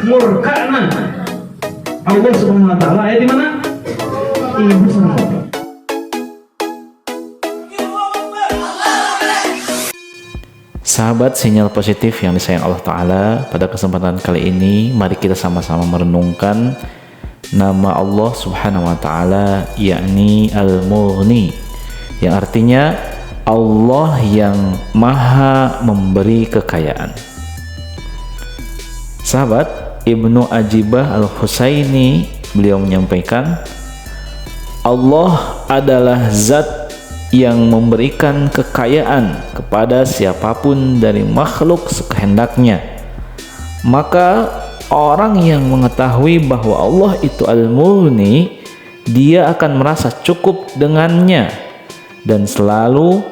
murkana Allah Subhanahu wa taala. Ayat di mana? Ibu sama bapak. Sahabat sinyal positif yang disayang Allah Ta'ala, pada kesempatan kali ini mari kita sama-sama merenungkan nama Allah Subhanahu wa Ta'ala, yakni Al-Mughni, yang artinya Allah yang maha memberi kekayaan. Sahabat, Ibnu Ajibah Al-Husaini beliau menyampaikan, Allah adalah zat yang memberikan kekayaan kepada siapapun dari makhluk sekehendaknya. Maka orang yang mengetahui bahwa Allah itu Al-Mughni, dia akan merasa cukup dengannya dan selalu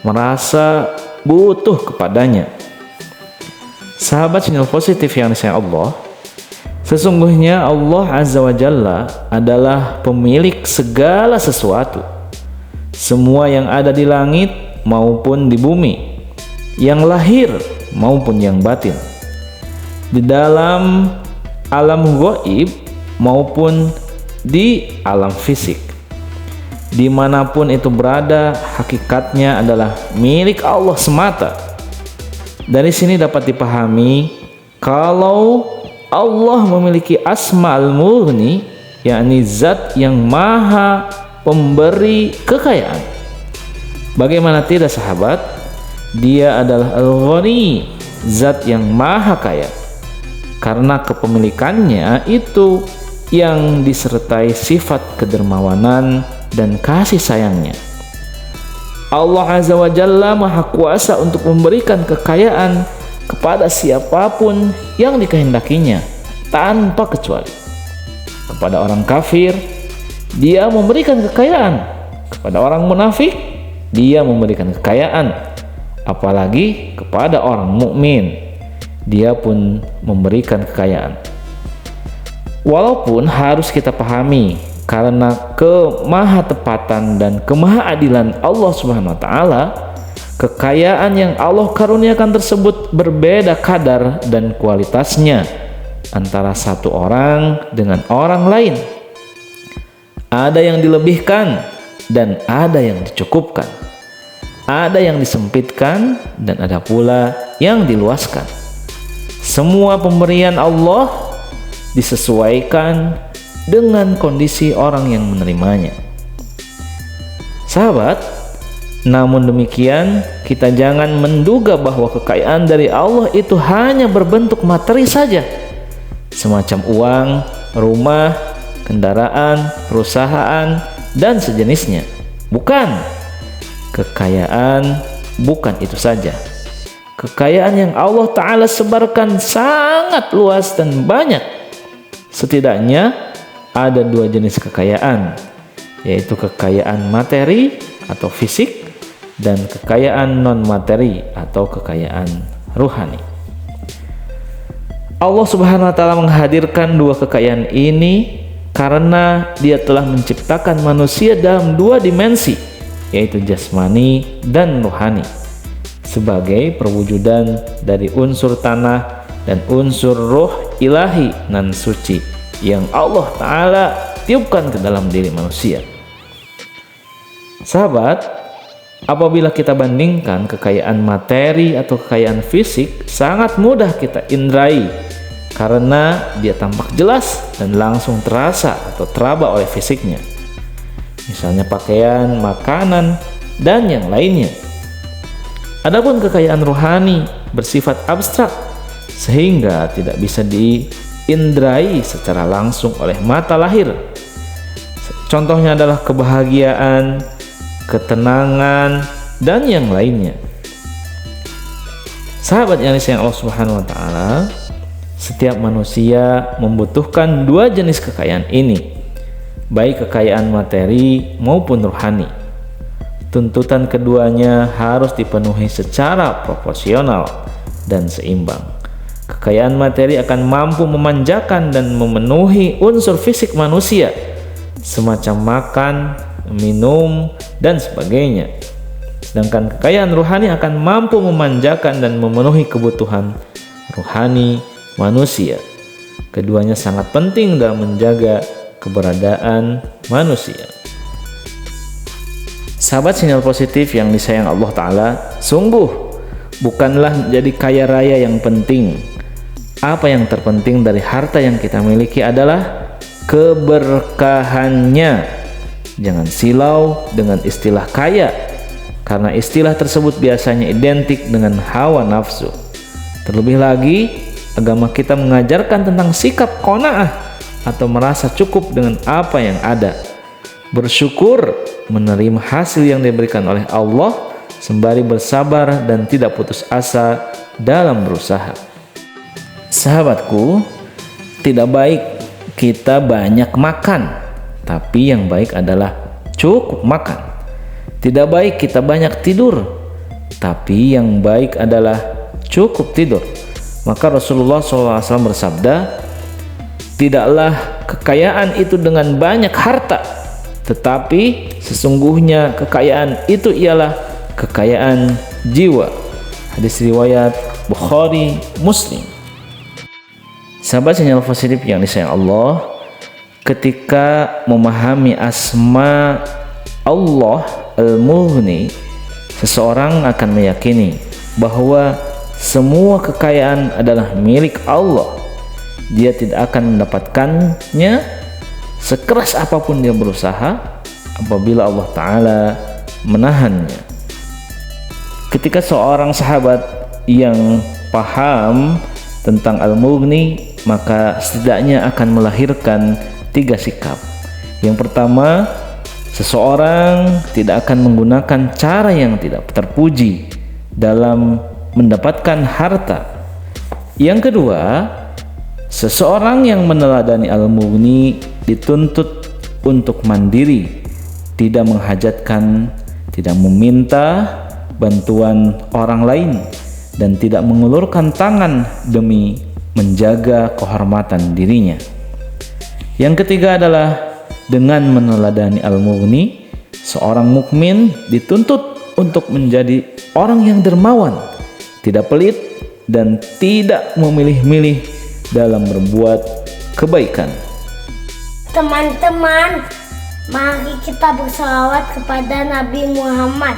merasa butuh kepadanya. Sahabat sinyal positif yang disayang Allah, sesungguhnya Allah Azza wa Jalla adalah pemilik segala sesuatu, semua yang ada di langit maupun di bumi, yang lahir maupun yang batin, di dalam alam gaib maupun di alam fisik. Dimanapun itu berada, hakikatnya adalah milik Allah semata. Dari sini dapat dipahami kalau Allah memiliki asma al-mughni, yakni zat yang maha pemberi kekayaan. Bagaimana tidak sahabat? Dia adalah al-ghani, zat yang maha kaya, karena kepemilikannya itu yang disertai sifat kedermawanan dan kasih sayangnya. Allah Azza wa Jalla maha kuasa untuk memberikan kekayaan kepada siapapun yang dikehendakinya tanpa kecuali. Kepada orang kafir dia memberikan kekayaan, kepada orang munafik dia memberikan kekayaan, apalagi kepada orang mukmin dia pun memberikan kekayaan. Walaupun harus kita pahami, karena kemahatepatan dan kemahaadilan Allah Subhanahu wa taala, kekayaan yang Allah karuniakan tersebut berbeda kadar dan kualitasnya antara satu orang dengan orang lain. Ada yang dilebihkan dan ada yang dicukupkan, ada yang disempitkan dan ada pula yang diluaskan. Semua pemberian Allah disesuaikan dengan kondisi orang yang menerimanya. Sahabat, namun demikian kita jangan menduga bahwa kekayaan dari Allah itu hanya berbentuk materi saja, semacam uang, rumah, kendaraan, perusahaan, dan sejenisnya. Bukan. Kekayaan bukan itu saja. Kekayaan yang Allah Ta'ala sebarkan sangat luas dan banyak. Setidaknya ada dua jenis kekayaan, yaitu kekayaan materi atau fisik dan kekayaan non-materi atau kekayaan ruhani. Allah Subhanahu wa Ta'ala menghadirkan dua kekayaan ini karena dia telah menciptakan manusia dalam dua dimensi, yaitu jasmani dan rohani, sebagai perwujudan dari unsur tanah dan unsur roh ilahi nan suci yang Allah Ta'ala tiupkan ke dalam diri manusia. Sahabat, apabila kita bandingkan kekayaan materi atau kekayaan fisik, sangat mudah kita indrai karena dia tampak jelas dan langsung terasa atau teraba oleh fisiknya, misalnya pakaian, makanan, dan yang lainnya. Adapun kekayaan rohani bersifat abstrak sehingga tidak bisa diindrai secara langsung oleh mata lahir. Contohnya adalah kebahagiaan, ketenangan, dan yang lainnya. Sahabat yang disayang Allah Subhanahu wa Ta'ala, setiap manusia membutuhkan dua jenis kekayaan ini, baik kekayaan materi maupun rohani. Tuntutan keduanya harus dipenuhi secara proporsional dan seimbang. Kekayaan materi akan mampu memanjakan dan memenuhi unsur fisik manusia, semacam makan, minum, dan sebagainya. Sedangkan kekayaan rohani akan mampu memanjakan dan memenuhi kebutuhan rohani manusia, Keduanya sangat penting dalam menjaga keberadaan manusia. Sahabat sinyal positif yang disayang Allah Ta'ala, sungguh bukanlah menjadi kaya raya yang penting. Apa yang terpenting dari harta yang kita miliki adalah keberkahannya. Jangan silau dengan istilah kaya, karena istilah tersebut biasanya identik dengan hawa nafsu. Terlebih lagi, agama kita mengajarkan tentang sikap qanaah atau merasa cukup dengan apa yang ada. Bersyukur menerima hasil yang diberikan oleh Allah sembari bersabar dan tidak putus asa dalam berusaha. Sahabatku, tidak baik kita banyak makan, tapi yang baik adalah cukup makan. Tidak baik kita banyak tidur, tapi yang baik adalah cukup tidur. Maka Rasulullah SAW bersabda, tidaklah kekayaan itu dengan banyak harta, tetapi sesungguhnya kekayaan itu ialah kekayaan jiwa. Hadis riwayat Bukhari, Muslim. Sahabat sinyal positif yang disayang Allah, ketika memahami asma Allah Al-Mughni, seseorang akan meyakini bahwa semua kekayaan adalah milik Allah. Dia tidak akan mendapatkannya sekeras apapun dia berusaha apabila Allah Ta'ala menahannya. Ketika seorang sahabat yang paham tentang Al-Mughni, maka setidaknya akan melahirkan 3 sikap. Yang pertama, seseorang tidak akan menggunakan cara yang tidak terpuji dalam mendapatkan harta. Yang kedua, seseorang yang meneladani Al-Mughni dituntut untuk mandiri, tidak menghajatkan, tidak meminta bantuan orang lain, dan tidak mengulurkan tangan demi menjaga kehormatan dirinya. Yang ketiga adalah dengan meneladani Al-Mughni, seorang mukmin dituntut untuk menjadi orang yang dermawan, tidak pelit, dan tidak memilih-milih dalam berbuat kebaikan. Teman-teman, mari kita bersalawat kepada Nabi Muhammad